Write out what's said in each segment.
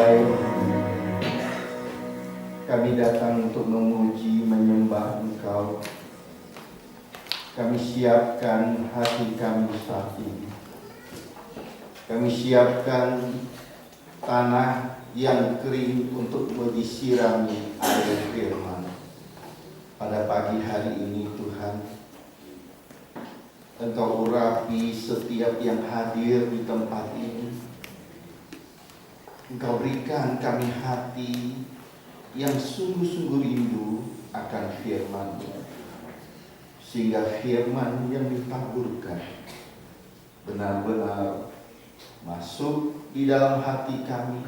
baik, kami datang untuk memuji, menyembah Engkau. Kami siapkan hati kami saat ini. Kami siapkan tanah yang kering untuk disirami air firman. Pada pagi hari ini Tuhan, Engkau urapi setiap yang hadir di tempat ini. Engkau berikan kami hati yang sungguh-sungguh rindu akan firman-Mu, sehingga firman yang ditaburkan benar-benar masuk di dalam hati kami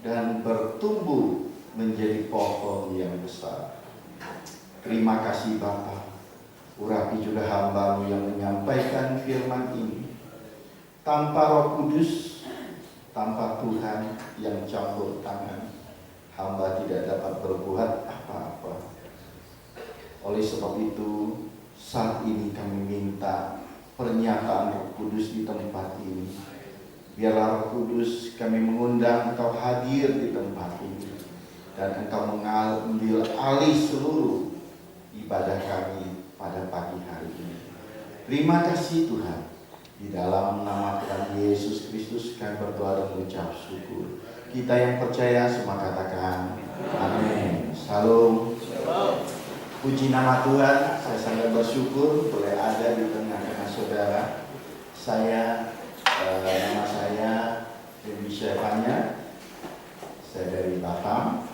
dan bertumbuh menjadi pohon yang besar. Terima kasih Bapa. Urapi juga hamba-Mu yang menyampaikan firman ini. Tanpa Roh Kudus, tanpa Tuhan yang campur tangan, hamba tidak dapat berbuat apa-apa. Oleh sebab itu, saat ini kami minta pernyataan Roh Kudus di tempat ini. Biarlah Roh Kudus, kami mengundang Engkau hadir di tempat ini, dan Engkau mengambil alih seluruh ibadah kami pada pagi hari ini. Terima kasih Tuhan. Di dalam nama Tuhan Yesus Kristus kami berdoa dan mengucap syukur. Kita yang percaya semua katakan amin. Salam. Puji nama Tuhan. Saya sangat bersyukur boleh ada di tengah-tengah saudara. Nama saya Dewi Syafanya. Saya dari Batam.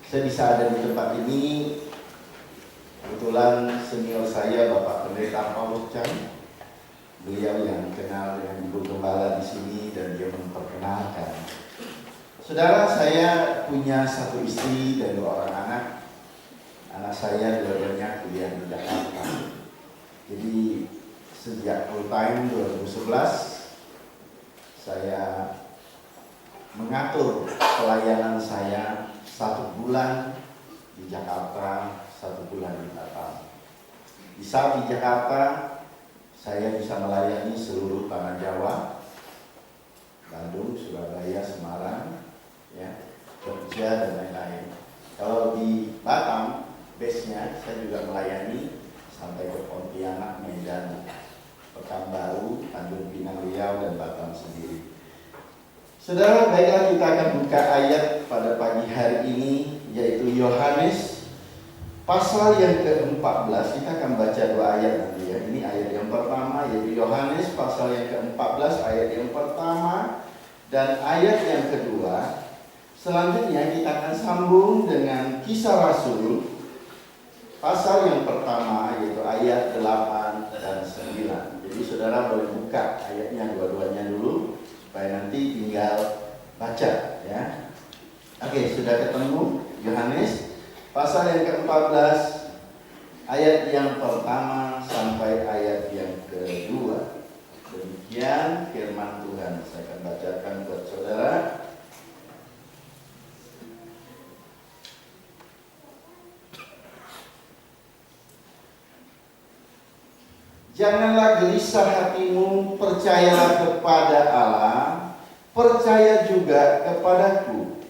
Saya bisa ada di tempat ini. Kebetulan senior saya Bapak Pendeta Paulus Chan. Beliau yang kenal dengan Ibu Gembala di sini dan dia memperkenalkan. Saudara, saya punya satu istri dan 2 orang anak. Anak saya dua-duanya kuliah di Jakarta. Jadi sejak full time 2011 saya mengatur pelayanan saya 1 bulan di Jakarta, 1 bulan di Batam. Di saat di Jakarta saya bisa melayani seluruh tanah Jawa, Bandung, Surabaya, Semarang, ya, Jogja dan lain-lain. Kalau di Batam, base-nya saya juga melayani sampai ke Pontianak, Medan, Pekanbaru, Tanjung Pinang, Riau, dan Batam sendiri. Saudara, baiklah kita akan buka ayat pada pagi hari ini, yaitu Yohanes pasal yang ke-14. Kita akan baca 2 ayat nanti ya. Ini ayat yang pertama, yaitu Yohanes pasal yang ke-14 ayat yang pertama dan ayat yang kedua. Selanjutnya kita akan sambung dengan Kisah Rasul pasal yang pertama, yaitu ayat 8 dan 9. Jadi saudara boleh buka ayatnya dua-duanya dulu supaya nanti tinggal baca ya. Oke, sudah ketemu Yohanes pasal yang ke-14 ayat yang pertama sampai ayat yang kedua. Demikian firman Tuhan. Saya akan bacakan buat saudara. Janganlah gelisah hatimu, percayalah kepada Allah, percaya juga kepadaku.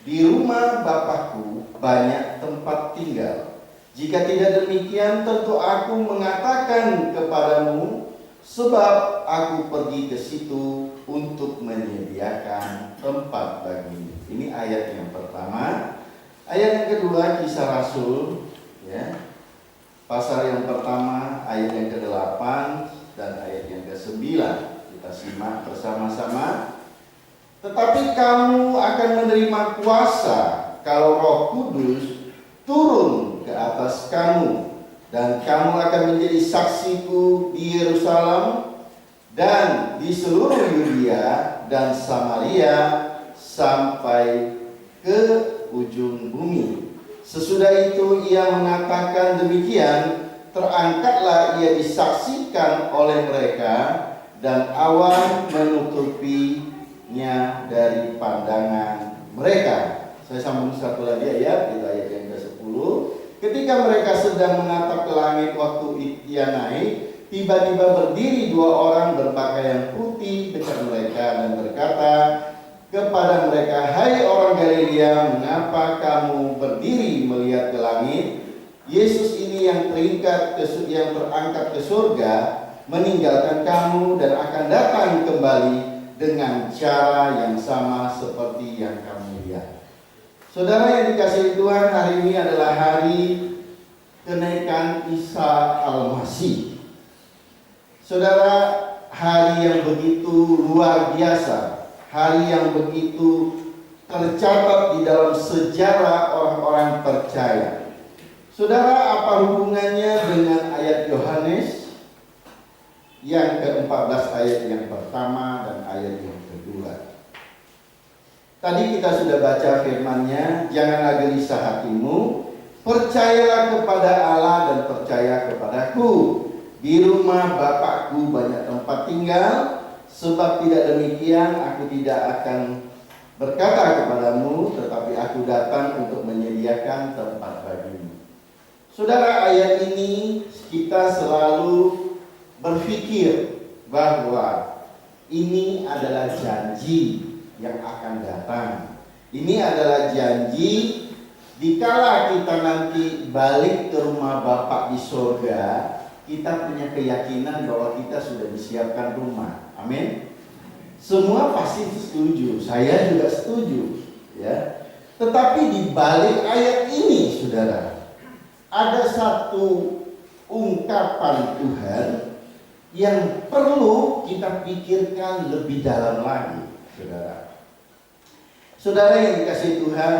Di rumah Bapakku banyak tempat tinggal. Jika tidak demikian, tentu aku mengatakan kepadamu, sebab aku pergi ke situ untuk menyediakan tempat bagimu. Ini ayat yang pertama. Ayat yang kedua, Kisah Rasul, ya. Pasal yang pertama, ayat yang ke-8 dan ayat yang ke-9. Kita simak bersama-sama. Tetapi kamu akan menerima kuasa kalau Roh Kudus turun ke atas kamu, dan kamu akan menjadi saksiku di Yerusalem dan di seluruh Yudea dan Samaria sampai ke ujung bumi. Sesudah itu ia mengatakan demikian, terangkatlah ia disaksikan oleh mereka, dan awan menutupinya dari pandangan mereka. Saya sambung satu lagi ayat, itu ayat yang ke-10. Ketika mereka sedang menatap ke langit waktu ia naik, tiba-tiba berdiri 2 orang berpakaian putih dekat mereka dan berkata kepada Maria, mengapa kamu berdiri melihat ke langit? Yesus ini yang terangkat ke surga, meninggalkan kamu dan akan datang kembali dengan cara yang sama seperti yang kamu lihat. Saudara yang dikasihi Tuhan, hari ini adalah hari kenaikan Isa Al-Masih. Saudara, hari yang begitu luar biasa, hari yang begitu tercatat di dalam sejarah orang-orang percaya. Saudara, apa hubungannya dengan ayat Yohanes yang ke-14 ayat yang pertama dan ayat yang kedua? Tadi kita sudah baca firman-Nya, janganlah gelisah hatimu, percayalah kepada Allah dan percaya kepadaku. Di rumah Bapakku banyak tempat tinggal, sebab tidak demikian aku tidak akan berkata kepadamu, tetapi aku datang untuk menyediakan tempat bagimu. Saudara, ayat ini kita selalu berpikir bahwa ini adalah janji yang akan datang. Ini adalah janji dikala kita nanti balik ke rumah Bapa di surga, kita punya keyakinan bahwa kita sudah disiapkan rumah. Amin. Semua pasti setuju, saya juga setuju, ya. Tetapi di balik ayat ini, saudara, ada satu ungkapan Tuhan yang perlu kita pikirkan lebih dalam lagi, saudara. Saudara yang dikasihi Tuhan,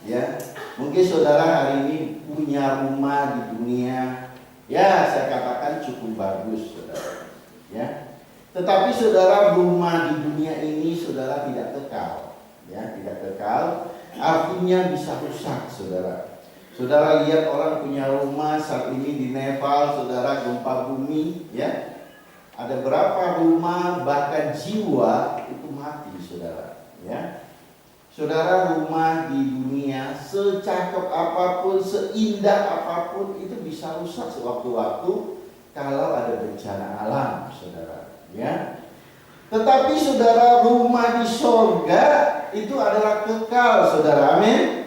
ya, mungkin saudara hari ini punya rumah di dunia, ya saya katakan cukup bagus, saudara, ya. Tetapi saudara, rumah di dunia ini saudara tidak kekal, ya, tidak kekal. Artinya bisa rusak, saudara. Saudara lihat orang punya rumah saat ini di Nepal, saudara, gempa bumi, ya. Ada berapa rumah bahkan jiwa itu mati, saudara, ya. Saudara, rumah di dunia secakep apapun, seindah apapun itu bisa rusak sewaktu-waktu kalau ada bencana alam, saudara, ya. Tetapi saudara, rumah di surga itu adalah kekal, saudara, amin.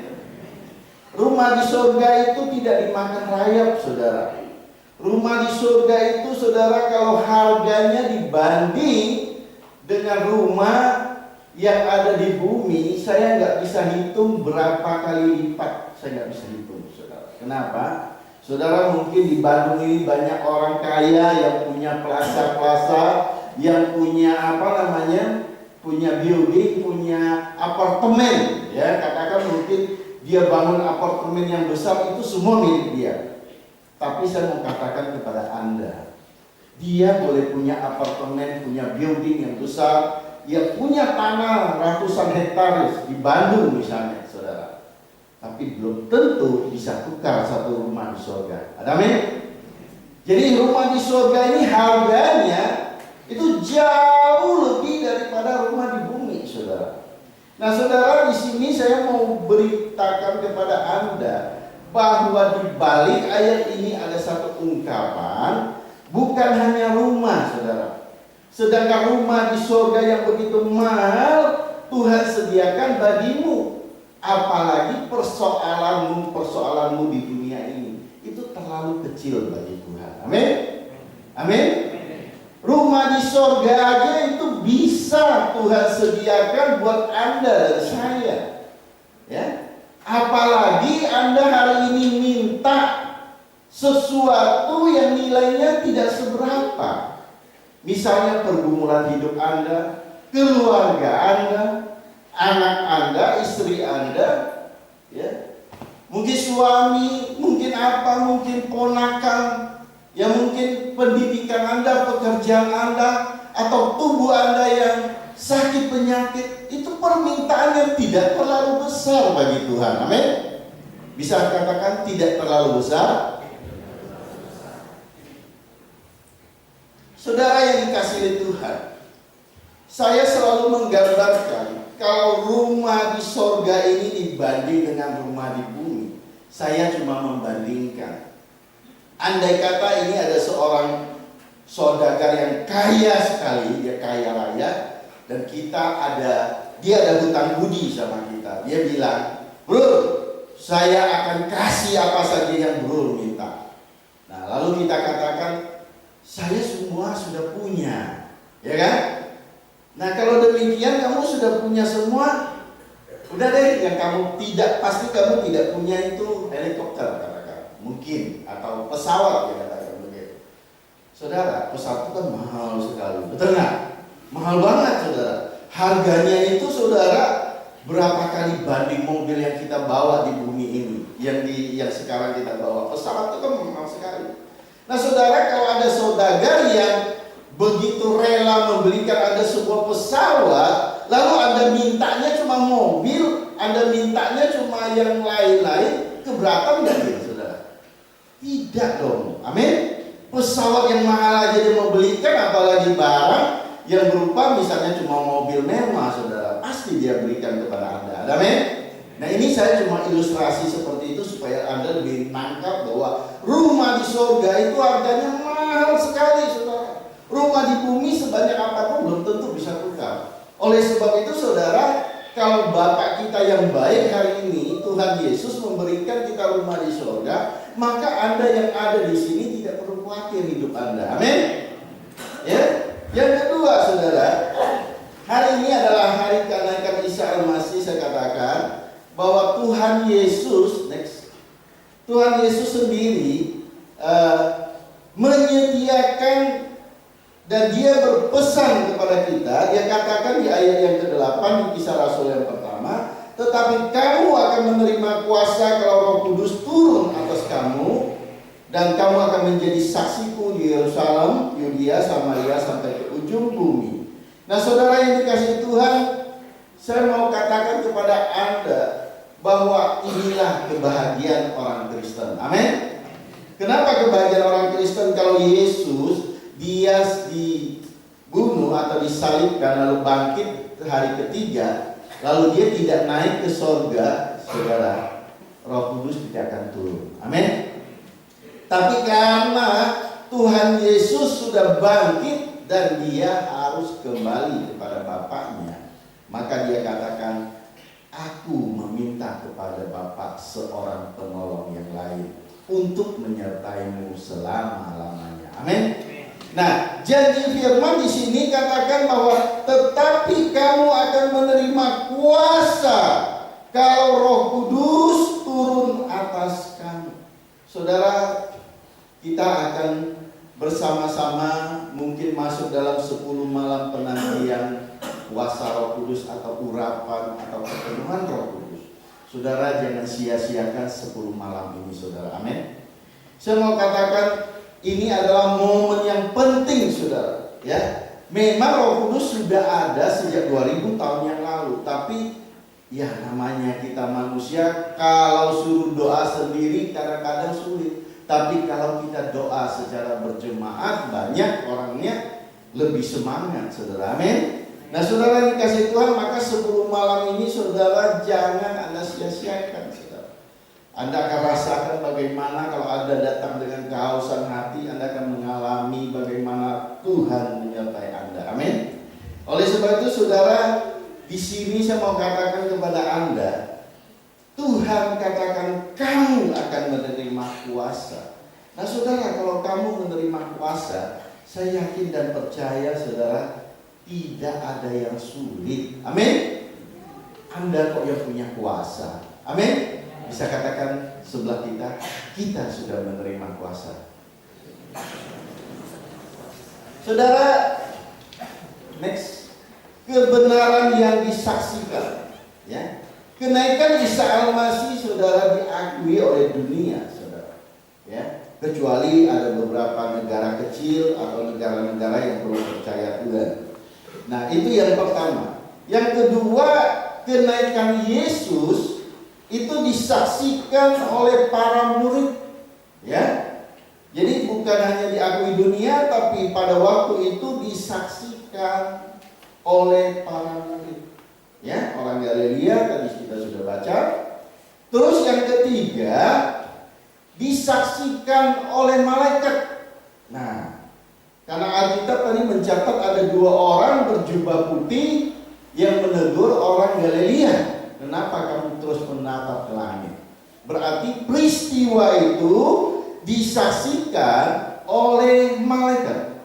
Rumah di surga itu tidak dimakan rayap, saudara. Rumah di surga itu, saudara, kalau harganya dibanding dengan rumah yang ada di bumi, saya nggak bisa hitung berapa kali lipat. Saya nggak bisa hitung, saudara. Kenapa? Saudara, mungkin di Bandung ini banyak orang kaya yang punya plaza-plaza, yang punya punya building, punya apartemen, ya. Katakan mungkin dia bangun apartemen yang besar, itu semua milik dia. Tapi saya mau katakan kepada Anda, dia boleh punya apartemen, punya building yang besar, dia punya tanah ratusan hektar di Bandung misalnya, saudara. Tapi belum tentu bisa tukar satu rumah di surga. Amin. Jadi rumah di surga ini harganya itu jauh lebih daripada rumah di bumi, saudara. Nah, saudara, di sini saya mau beritakan kepada Anda bahwa di balik ayat ini ada satu ungkapan, bukan hanya rumah, saudara. Sedangkan rumah di surga yang begitu mahal Tuhan sediakan bagimu. Apalagi persoalanmu di dunia ini itu terlalu kecil bagi Tuhan. Amin. Amin. Rumah di surga aja itu bisa Tuhan sediakan buat Anda dan saya, ya. Apalagi Anda hari ini minta sesuatu yang nilainya tidak seberapa. Misalnya pergumulan hidup Anda, keluarga Anda, anak Anda, istri Anda, ya. Mungkin suami, mungkin mungkin ponakan, ya, mungkin pendidikan Anda, pekerjaan Anda, atau tubuh Anda yang sakit penyakit, itu permintaan yang tidak terlalu besar bagi Tuhan. Amin. Bisa katakan tidak terlalu besar. Saudara yang dikasihi Tuhan, saya selalu menggambarkan kalau rumah di sorga ini dibanding dengan rumah di bumi, saya cuma membandingkan. Andai kata ini ada seorang saudagar yang kaya sekali, dia kaya raya, dan dia ada hutang budi sama kita. Dia bilang, Bro, saya akan kasih apa saja yang bro minta. Nah, lalu kita katakan, saya semua sudah punya, ya kan? Nah, kalau demikian kamu sudah punya semua, udah deh, yang kamu tidak, pasti kamu tidak punya itu helikopter, katakan, mungkin, atau pesawat, ya katakan begitu. Saudara, pesawat itu kan mahal sekali, betul nggak? Mahal banget, saudara. Harganya itu, saudara, berapa kali banding mobil yang kita bawa di bumi ini, yang sekarang kita bawa. Pesawat itu kan mahal sekali. Nah, saudara, kalau ada saudagar yang begitu rela membelikan Anda sebuah pesawat, lalu Anda mintanya cuma mobil, Anda mintanya cuma yang lain-lain, keberatan nggak dia, saudara? Tidak dong, amin. Pesawat yang mahal aja dia mau belikan, apalagi barang yang berupa misalnya cuma mobil mewah, saudara, pasti dia berikan kepada Anda. Amin. Nah, ini saya cuma ilustrasi seperti itu supaya Anda lebih nangkap bahwa rumah di surga itu harganya mahal sekali, saudara. Rumah di bumi sebanyak apapun belum tentu bisa tukar. Oleh sebab itu, saudara, kalau Bapak kita yang baik hari ini, Tuhan Yesus memberikan kita rumah di surga, maka Anda yang ada di sini tidak perlu khawatir hidup Anda. Amin. Ya. Yang kedua, saudara, hari ini adalah hari kenaikan Isa Al-Masih. Saya katakan bahwa Tuhan Yesus, Tuhan Yesus sendiri menyediakan dan dia berpesan kepada kita. Dia katakan di ayat yang ke-8 di Kisah Rasul yang pertama, tetapi kamu akan menerima kuasa kalau Roh Kudus turun atas kamu, dan kamu akan menjadi saksiku di Yerusalem, Yudea, Samaria, sampai ke ujung bumi. Nah, saudara yang dikasihi Tuhan, saya mau katakan kepada Anda bahwa inilah kebahagiaan orang Kristen. Amin. Kenapa kebahagiaan orang Kristen? Kalau Yesus dia dibunuh atau disalibkan lalu bangkit hari ketiga, lalu dia tidak naik ke surga, saudara, Roh Kudus tidak akan turun. Amin. Tapi karena Tuhan Yesus sudah bangkit dan dia harus kembali kepada Bapaknya, maka dia katakan, aku meminta kepada Bapa seorang penolong yang lain untuk menyertaimu selama-lamanya. Amin. Nah, janji firman di sini katakan bahwa tetapi kamu akan menerima kuasa kalau Roh Kudus turun atas kamu. Saudara, kita akan bersama-sama mungkin masuk dalam 10 malam penantian kuasa Roh Kudus atau urapan atau pepenuhan Roh Kudus. Saudara, jangan sia-siakan 10 malam ini, saudara. Amin. Saya mau katakan ini adalah momen yang penting, saudara. Ya, memang Roh Kudus sudah ada sejak 2000 tahun yang lalu, tapi ya namanya kita manusia, kalau suruh doa sendiri kadang-kadang sulit. Tapi kalau kita doa secara berjemaat, banyak orangnya lebih semangat, saudara. Amin. Nah, saudara yang dikasih Tuhan, maka 10 malam ini, saudara, jangan Anda sia-siakan, saudara. Anda akan rasakan bagaimana kalau Anda datang dengan kehausan hati, Anda akan mengalami bagaimana Tuhan menyertai Anda. Amin. Oleh sebab itu, saudara, di sini saya mau katakan kepada Anda, Tuhan katakan kamu akan menerima kuasa. Nah, saudara, kalau kamu menerima kuasa, saya yakin dan percaya, saudara, tidak ada yang sulit. Amin. Anda kok yang punya kuasa. Amin. Bisa katakan sebelah kita sudah menerima kuasa. Saudara, next, kebenaran yang disaksikan, ya. Kenaikan Isa Al-Masih, saudara, diakui oleh dunia, saudara. Ya, kecuali ada beberapa negara kecil atau negara-negara yang belum percaya Tuhan. Nah, itu yang pertama. Yang kedua, kenaikan Yesus itu disaksikan oleh para murid. Ya, jadi bukan hanya diakui dunia, tapi pada waktu itu disaksikan oleh para murid. Ya, orang Galilea tadi kita sudah baca. Terus yang ketiga, disaksikan oleh malaikat. Nah, karena Alkitab tadi mencatat ada 2 orang berjubah putih yang menegur orang Galilea. Dan kenapa kamu terus menatap ke langit? Berarti peristiwa itu disaksikan oleh malaikat.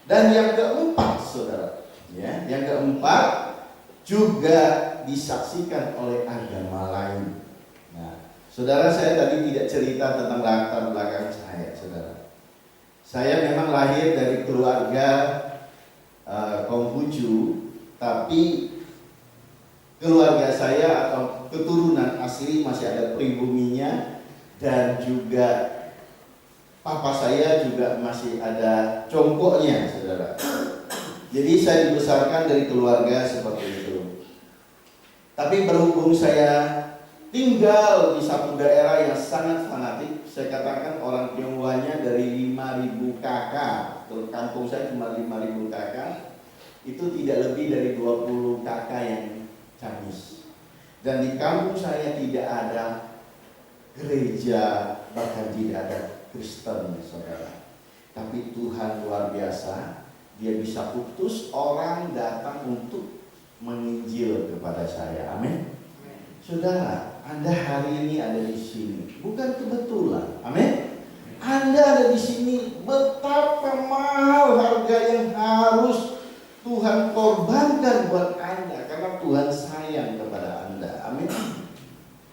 Dan yang keempat, saudara, ya, yang keempat juga disaksikan oleh agama lain. Nah, saudara, saya tadi tidak cerita tentang latar belakang saya, saudara. Saya memang lahir dari keluarga Konghucu, tapi keluarga saya atau keturunan asli masih ada pribuminya, dan juga papa saya juga masih ada congkoknya, saudara. Jadi saya dibesarkan dari keluarga seperti itu. Tapi berhubung saya tinggal di satu daerah yang sangat fanatik, saya katakan orang Tionghoanya dari 5.000 kakak, kampung saya cuma 5.000 kakak, itu tidak lebih dari 20 kakak yang Chinese. Dan di kampung saya tidak ada gereja, bahkan tidak ada Kristen, saudara. Tapi Tuhan luar biasa, Dia bisa utus orang datang untuk menginjil kepada saya. Amin. Saudara, Anda hari ini ada di sini bukan kebetulan. Amin. Anda ada di sini, betapa mahal harga yang harus Tuhan korbankan buat Anda, karena Tuhan sayang kepada Anda. Amin.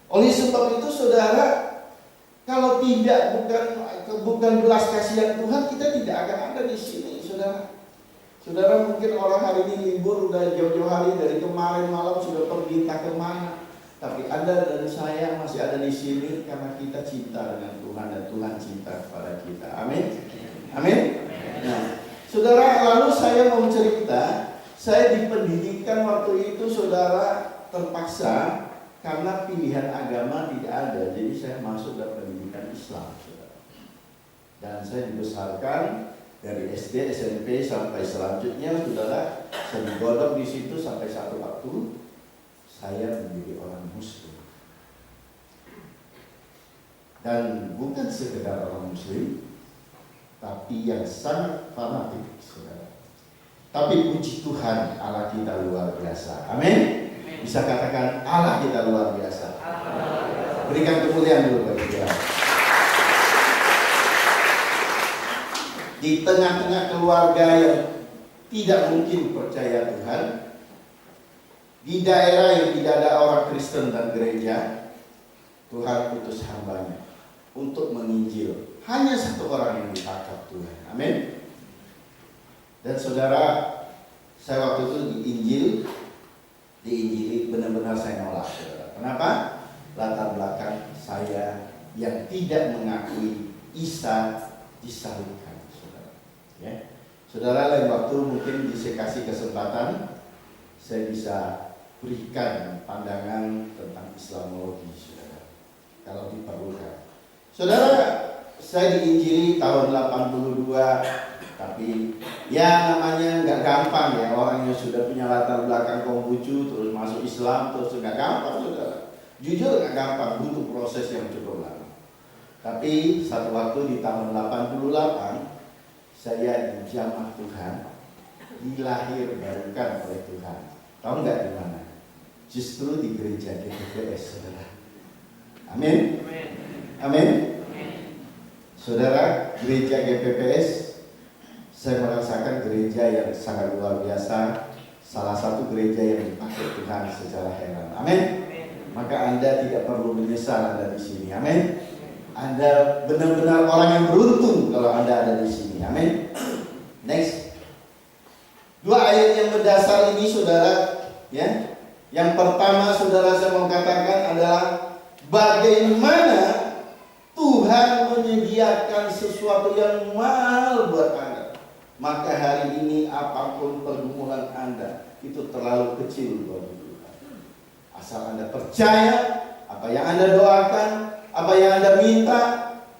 Oleh sebab itu, saudara, kalau tidak bukan belas kasihan Tuhan, kita tidak akan ada di sini, saudara. Saudara, mungkin orang hari ini libur, udah jauh-jauh hari, dari kemarin malam sudah pergi entah kemana. Tapi Anda dan saya masih ada di sini karena kita cinta dengan Tuhan dan Tuhan cinta kepada kita. Amin. Amin. Nah, saudara, lalu saya mau cerita, saya di pendidikan waktu itu, saudara, terpaksa karena pilihan agama tidak ada. Jadi saya masuk dalam pendidikan Islam, saudara. Dan saya dibesarkan dari SD, SMP sampai selanjutnya, saudara, saya digodok di situ sampai satu waktu saya menjadi orang Muslim. Dan bukan sekedar orang Muslim, tapi yang sangat fanatik, saudara. Tapi puji Tuhan, Allah kita luar biasa. Amin. Bisa katakan Allah kita luar biasa. Berikan kemuliaan dulu bagi Dia. Di tengah-tengah keluarga yang tidak mungkin percaya Tuhan, di daerah yang tidak ada orang Kristen dan gereja, Tuhan utus hambanya untuk menginjil. Hanya satu orang yang ditangkap Tuhan. Amin. Dan saudara, saya waktu itu diinjili benar-benar saya nolak, saudara. Kenapa? Latar belakang saya yang tidak mengakui Isa disalibkan, saudara. Ya. Saudara, lain waktu mungkin bisa kasih kesempatan, saya bisa berikan pandangan tentang Islamologi, saudara, kalau diperlukan. Saudara, saya diinjili tahun 82, tapi ya namanya nggak gampang ya, orang yang sudah punya latar belakang Konghucu terus masuk Islam terus nggak gampang, saudara. Jujur nggak gampang, butuh proses yang cukup lama. Tapi satu waktu di tahun 88, saya dijamah Tuhan, dilahirkan oleh Tuhan. Tahu nggak di mana? Justru di gereja GPPS, saudara. Amin. Amin. Saudara, gereja GPPS, saya merasakan gereja yang sangat luar biasa. Salah satu gereja yang dipakai Tuhan secara heran. Amin. Maka Anda tidak perlu menyesal Anda di sini. Amin. Anda benar-benar orang yang beruntung kalau Anda ada di sini. Amin. Next. Dua ayat yang mendasar ini, saudara, ya. Yang pertama, saudara, saya mau katakan adalah bagaimana Tuhan menyediakan sesuatu yang mahal buat Anda. Maka hari ini apapun pergumulan Anda itu terlalu kecil buat Tuhan. Asal Anda percaya apa yang Anda doakan, apa yang Anda minta,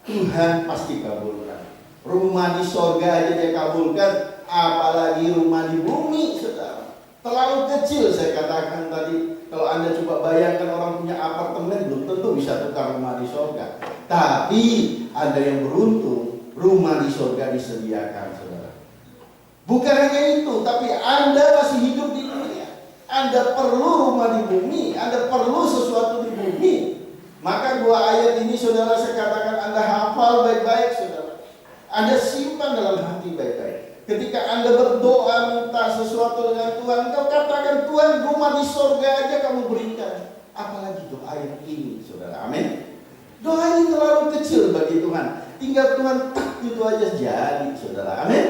Tuhan pasti kabulkan. Rumah di sorga aja Dia kabulkan, apalagi rumah di bumi, saudara. Terlalu kecil, saya katakan tadi. Kalau Anda coba bayangkan orang punya apartemen, belum tentu bisa tukar rumah di sorga. Tapi Anda yang beruntung, rumah di sorga disediakan, saudara. Bukan hanya itu, tapi Anda masih hidup di dunia. Anda perlu rumah di bumi, Anda perlu sesuatu di bumi. Maka dua ayat ini saudara, saya katakan Anda hafal baik-baik saudara. Anda simpan dalam hati baik-baik. Ketika Anda berdoa minta sesuatu dengan Tuhan, Engkau katakan, Tuhan, rumah di sorga aja kamu berikan. Apalagi doa yang ini saudara, amin. Doa ini terlalu kecil bagi Tuhan. Tinggal Tuhan tak itu aja jadi saudara, amin.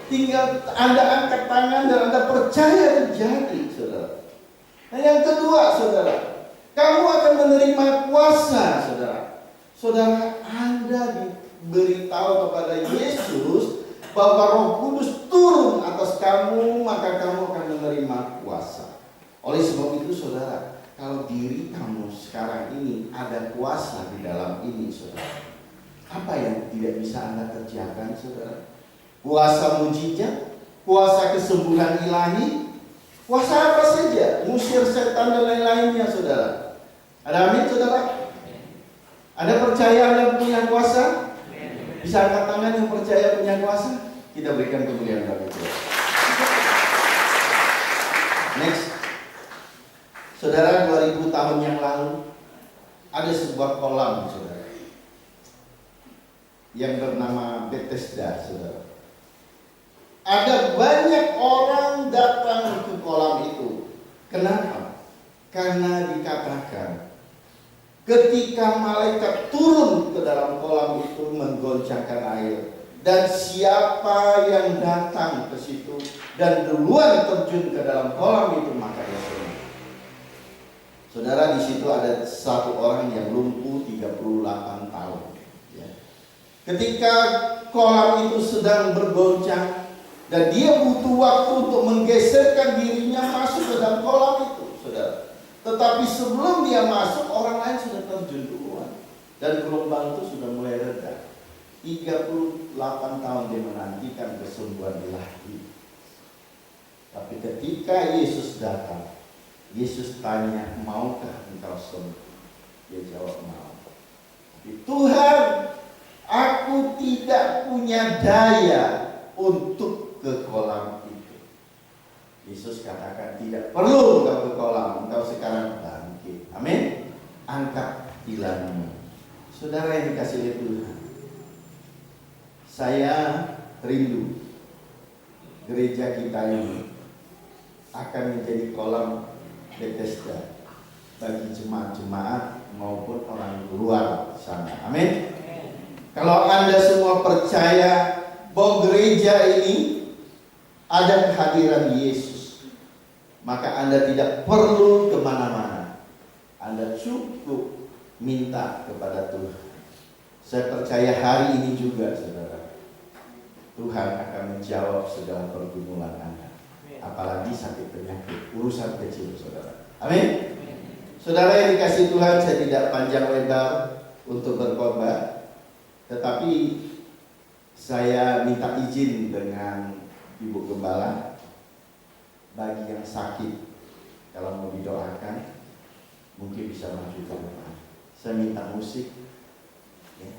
Tinggal Anda angkat tangan dan Anda percaya terjadi saudara. Nah yang kedua saudara, kamu akan menerima kuasa saudara. Saudara, Anda diberitahu kepada Yesus bahwa Roh Kudus turun atas kamu, maka kamu akan menerima kuasa. Oleh sebab itu saudara, kalau diri kamu sekarang ini ada kuasa di dalam ini saudara, apa yang tidak bisa Anda kerjakan saudara? Kuasa mujizat, kuasa kesembuhan ilahi, kuasa apa saja, ngusir setan dan lain-lainnya saudara. Ada amin saudara? Anda percaya Anda punya kuasa? Bisa angkat tangan yang percaya punya kuasa? Kita berikan kemuliaan bagi Tuhan. Next. Saudara, 2000 tahun yang lalu ada sebuah kolam saudara yang bernama Bethesda saudara. Ada banyak orang datang ke kolam itu. Kenapa? Karena dikatakan ketika malaikat turun ke dalam kolam itu menggoncangkan air, dan siapa yang datang ke situ dan duluan terjun ke dalam kolam itu maka dia selamat. Saudara, di situ ada satu orang yang lumpuh 38 tahun. Ya. Ketika kolam itu sedang bergoncang dan dia butuh waktu untuk menggeserkan dirinya masuk ke dalam kolam itu, saudara. Tetapi sebelum dia masuk, orang lain sudah terjun duluan dan gelombang itu sudah mulai reda. 38 tahun dia menantikan kesembuhan ilahi. Tapi ketika Yesus datang, Yesus tanya, maukah engkau sembuh? Dia jawab, mau. Tuhan, aku tidak punya daya untuk ke kolam itu. Yesus katakan, tidak perlu engkau ke kolam, engkau sekarang bangkit. Amin. Angkat tilammu. Saudara yang dikasih oleh Tuhan, saya rindu gereja kita ini akan menjadi kolam Bethesda bagi jemaat-jemaat maupun orang luar sana. Amin. Kalau Anda semua percaya bahwa gereja ini ada kehadiran Yesus, maka Anda tidak perlu kemana-mana. Anda cukup minta kepada Tuhan. Saya percaya hari ini juga saudara, Tuhan akan menjawab segala pergumulan Anda. Apalagi sakit penyakit, urusan kecil saudara. Amin. Saudara yang dikasih Tuhan, saya tidak panjang lebar untuk berkhotbah, tetapi saya minta izin dengan Ibu Gembala, bagi yang sakit, kalau mau didoakan, mungkin bisa maju ke depan. Saya minta musik. Ya.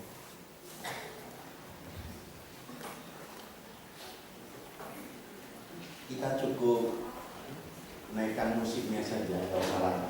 Kita cukup naikkan musiknya saja, kalau salah.